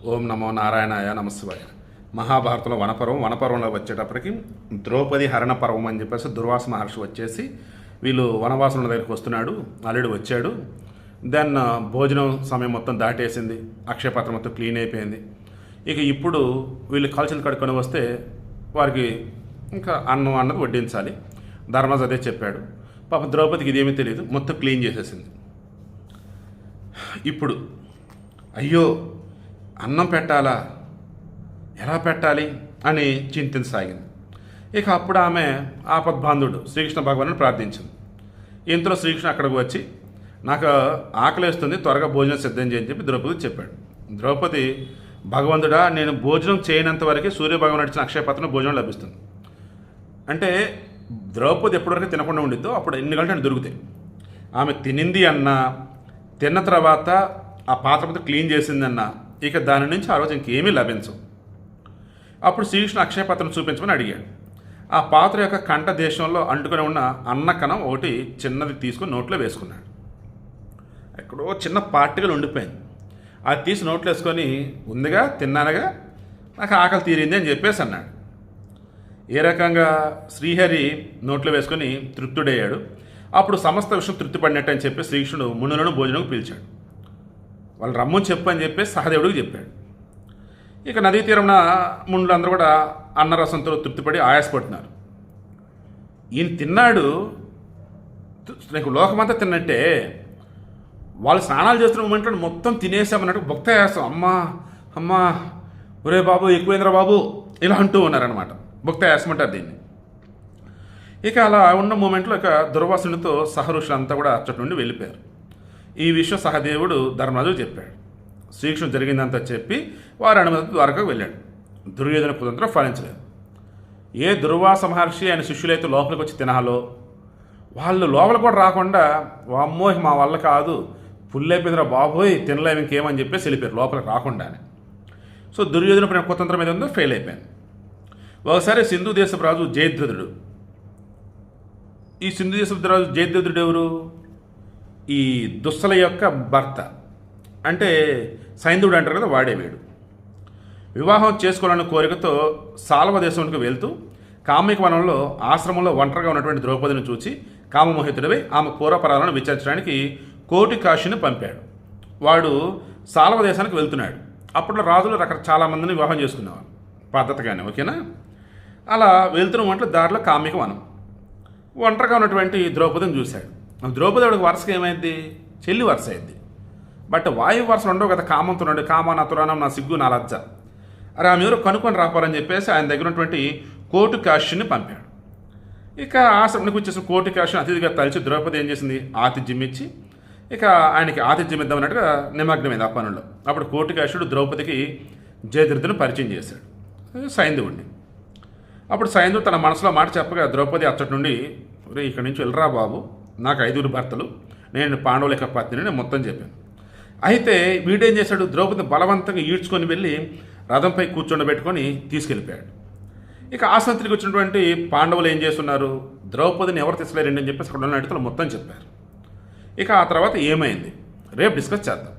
ఓం నమో నారాయణాయ నమశివాయ. మహాభారతంలో వనపర్వంలో వచ్చేటప్పటికి ద్రౌపది హరణ పర్వం అని చెప్పేసి దుర్వాస మహర్షి వచ్చేసి వీళ్ళు వనవాసం దగ్గరికి వస్తున్నాడు, అల్లుడు వచ్చాడు. దెన్ భోజనం సమయం మొత్తం దాటేసింది, అక్షయపాత్ర మొత్తం క్లీన్ అయిపోయింది. ఇక ఇప్పుడు వీళ్ళు కాల్చిన కడుక్కొని వస్తే వారికి ఇంకా అన్నం అన్నది వడ్డించాలి. ధర్మరాజు అదే చెప్పాడు. పాప ద్రౌపదికి ఇదేమీ తెలియదు, మొత్తం క్లీన్ చేసేసింది. ఇప్పుడు అయ్యో అన్నం పెట్టాలా, ఎలా పెట్టాలి అని చింతించసాగింది. ఇక అప్పుడు ఆమె ఆపద్బాంధుడు శ్రీకృష్ణ భగవాను ప్రార్థించింది. ఇంతలో శ్రీకృష్ణ అక్కడికి వచ్చి నాకు ఆకలిస్తుంది, త్వరగా భోజనం సిద్ధం చేయని చెప్పి ద్రౌపదికి చెప్పాడు. ద్రౌపది భగవంతుడా, నేను భోజనం చేయనంత వరకు సూర్యభగవాన్ నడిచిన అక్షయపాత్రను భోజనం లభిస్తుంది అంటే ద్రౌపది ఎప్పటివరకు తినకుండా ఉండిద్దో అప్పుడు ఎన్ని గంటలు దొరుకుతాయి. ఆమె తినింది అన్నా, తిన్న తర్వాత ఆ పాత్ర మొత్తం క్లీన్ చేసిందన్నా ఇక దాని నుంచి ఆ రోజు ఇంకేమీ లభించవు. అప్పుడు శ్రీకృష్ణ అక్షయపాత్రను చూపించమని అడిగాడు. ఆ పాత్ర యొక్క కంఠ దేశంలో అంటుకొని ఉన్న అన్న కణం ఒకటి చిన్నది తీసుకుని నోట్లో వేసుకున్నాడు. ఎక్కడో చిన్న పార్టికలు ఉండిపోయింది. అది తీసి నోట్లో వేసుకొని ఉందిగా, తిన్నానుగా, నాకు ఆకలి తీరింది అని చెప్పేసి అన్నాడు. ఏ రకంగా శ్రీహరి నోట్లో వేసుకొని తృప్తుడయ్యాడు. అప్పుడు సమస్త విషయం తృప్తిపడినట్టు అని చెప్పి శ్రీకృష్ణుడు మునులను భోజనం పిలిచాడు. వాళ్ళు రమ్మని చెప్పు అని చెప్పి సహదేవుడికి చెప్పాడు. ఇక నదీ తీరంలో మునులు అందరూ కూడా అన్నరసంతో తృప్తిపడి ఆయాసపడుతున్నారు. ఈయన తిన్నాడు, నీకు లోకమంతా తిన్నట్టే. వాళ్ళు స్నానాలు చేస్తున్న మూమెంట్లో మొత్తం తినేసామన్నట్టు భక్త ఆయాసం, అమ్మా అమ్మా ఒరే బాబు ఎక్కువేంద్ర బాబు ఇలా అంటూ ఉన్నారనమాట. భక్త ఆయాసం అంటారు దీన్ని. ఇక అలా ఉన్న మూమెంట్లో ఇక దుర్వాసునితో సహఋషులంతా కూడా అచ్చటి నుండి వెళ్ళిపోయారు. ఈ విషయం సహదేవుడు ధర్మరాజు చెప్పాడు. శ్రీకృష్ణుడు జరిగిందంతా చెప్పి వారి అనుమతి ద్వారకకు వెళ్ళాడు. దుర్యోధన కుతంత్రం ఫలించలేదు. ఏ దుర్వాస మహర్షి ఆయన శిష్యులైతే లోపలికి వచ్చి తినాలో వాళ్ళు లోపల కూడా రాకుండా, అమ్మో మా వల్ల కాదు, పుల్లైపోయిందిరా బాబోయ్, తినలేము ఇంకేమని చెప్పేసి వెళ్ళిపోయారు లోపలికి రాకుండానే. సో దుర్యోధన ప్రేమ కుతంత్రం ఏదో ఉందో ఫెయిల్ అయిపోయాను. ఒకసారి సింధు దేశపు రాజు జయద్రథుడు. ఈ సింధు దేశపు రాజు జయద్రథుడు ఎవరు? ఈ దుస్సల యొక్క భర్త, అంటే సైంధవుడు అంటారు కదా, వాడేవాడు. వివాహం చేసుకోవాలన్న కోరికతో సాల్వ దేశానికి వెళ్తూ కామిక వనంలో ఆశ్రమంలో ఒంటరిగా ఉన్నటువంటి ద్రౌపదిని చూసి కామమోహితుడిపై ఆమె పూర్వపరాలను విచారించడానికి కోటి కాశీని పంపాడు. వాడు సాల్వ దేశానికి వెళ్తున్నాడు. అప్పట్లో రాజులు చాలా మందిని వివాహం చేసుకునేవారు పద్ధతిగానే, ఓకేనా. అలా వెళ్తున్న వంటలు దారిలో కామిక వనం. ఒంటరిగా ఉన్నటువంటి ద్రౌపదిని చూశాడు. ద్రౌపది వాడికి వరుసగా ఏమైంది, చెల్లి వరుస అయింది. బట్ వాయు వరుసలు ఉండవు కదా, కామంతో ఉండే కామ నతురానం నా సిగ్గు నా లజ్జ, అరే ఆమె ఎవరు కనుక్కొని రాపారని చెప్పేసి ఆయన దగ్గర ఉన్నటువంటి కోటి కాశీని పంపాడు. ఇక ఆశ్రమానికి వచ్చేసిన కోటి కాశీని అతిథిగా తలిచి ద్రౌపది ఏం చేసింది, ఆతిథ్యం ఇచ్చి ఇక ఆయనకి ఆతిథ్యం ఇద్దామన్నట్టుగా నిమగ్నమైంది ఆ పనుల్లో. అప్పుడు కోటి కాశీయుడు ద్రౌపదికి జయద్రథుని పరిచయం చేశాడు, సైంధవుడిని. అప్పుడు సైంధవుడు తన మనసులో మాట చెప్పగా ద్రౌపది అచ్చటి నుండి, రే ఇక్కడి నుంచి వెళ్ళరా బాబు, నాకు 5 భర్తలు, నేను పాండవుల యొక్క పత్నిని నేను మొత్తం చెప్పాను. అయితే వీడేం చేశాడు, ద్రౌపదిని బలవంతంగా ఈడ్చుకొని వెళ్ళి రథంపై కూర్చోబెట్టుకొని తీసుకెళ్ళిపోయాడు. ఇక ఆసంతికి వచ్చినటువంటి పాండవులు ఏం చేస్తున్నారు, ద్రౌపదిని ఎవరు తీసుకెళ్ళారండి అని చెప్పేసి అక్కడ ఉన్న అడిగితే మొత్తం చెప్పారు. ఇక ఆ తర్వాత ఏమైంది రేపు డిస్కస్ చేద్దాం.